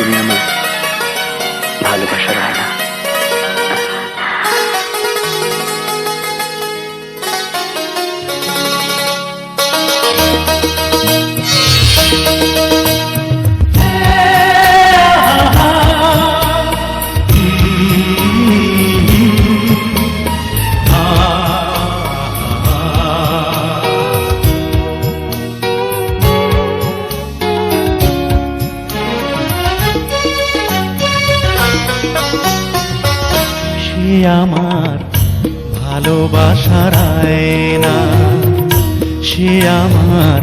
তুমি আমার ভালোবাসার আয়না। সে আমার ভালোবাসার আয়না, সে আমার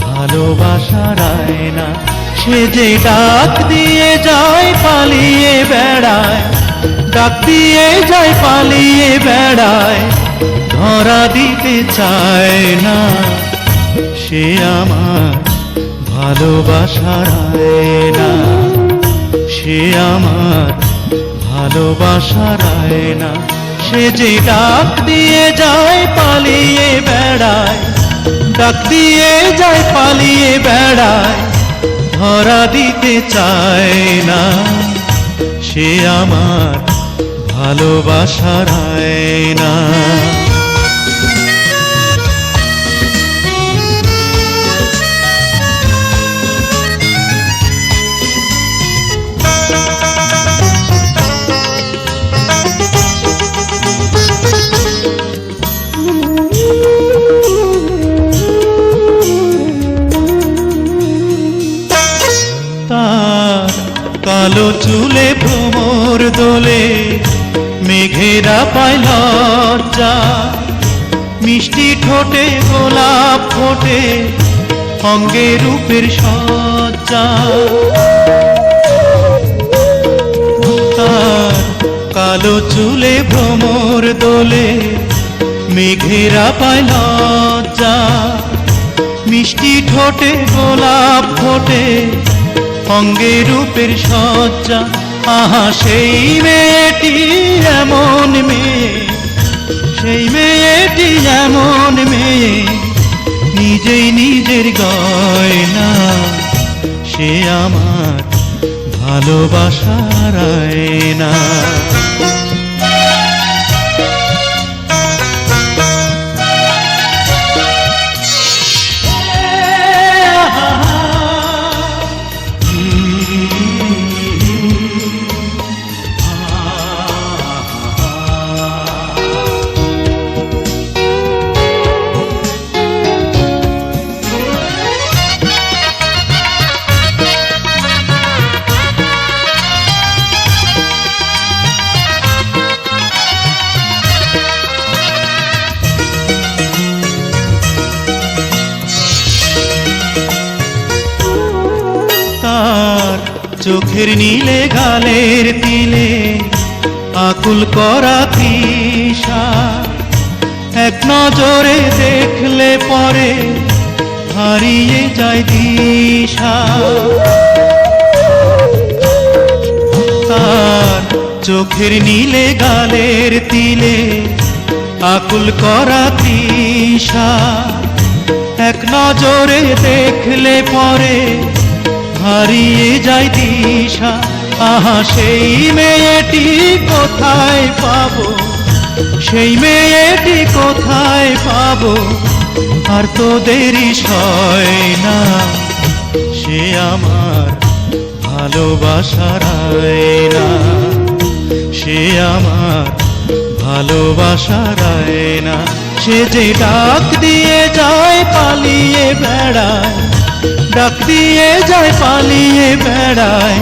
ভালোবাসার আয়না। সে যে ডাক দিয়ে যায় পালিয়ে বেড়ায়, ডাক দিয়ে যায় পালিয়ে বেড়ায়, ধরা দিতে চায় না। সে আমার ভালোবাসার আয়না, সে আমার ভালোবাসার আয়না। সে যে ডাক দিয়ে যায় পালিয়ে বেড়ায়, ডাক দিয়ে যায় পালিয়ে বেড়ায়, ধরা দিতে চায় না। সে আমার ভালোবাসার আয়না। কালো চুলে ভ্রমর দোলে, মেঘেরা পায় লজ্জা, মিষ্টি ঠোঁটে গোলাপ ফোটে, অঙ্গে রূপের সজ্জা। তার কালো চুলে ভ্রমর দোলে, মেঘেরা পায় লজ্জা, মিষ্টি ঠোঁটে গোলাপ ফোটে, অঙ্গে রূপের সজ্জা। আহা সেই মেয়েটি এমন মেয়ে, সেই মেয়েটি এমন মেয়ে, নিজেই নিজের গয়না। সে আমার ভালোবাসার আয়না। চোখের নীলে গালের তিলে আকুল করা তৃষা, এক নজরে দেখলে পরে হারিয়ে যায় দিশা। তার চোখের নীলে গালের তিলে আকুল করা তৃষা, এক নজরে দেখলে পরে হারিয়ে যায় দিশা। আহা সেই মেয়েটি কোথায় পাবো, সেই মেয়েটি কোথায় পাবো, আর তো দেরি সয় না। সে আমার ভালোবাসার আয়না, সে আমার ভালোবাসার আয়না। সে যে ডাক দিয়ে যায় পালিয়ে বেড়ায়, ডাক দিয়ে যায় পালিয়ে বেড়ায়,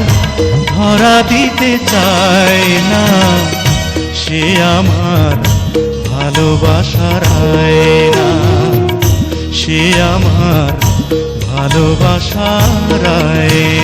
ধরা দিতে চায় না। সে আমার ভালোবাসার আয়না, সে আমার ভালোবাসার আয়না।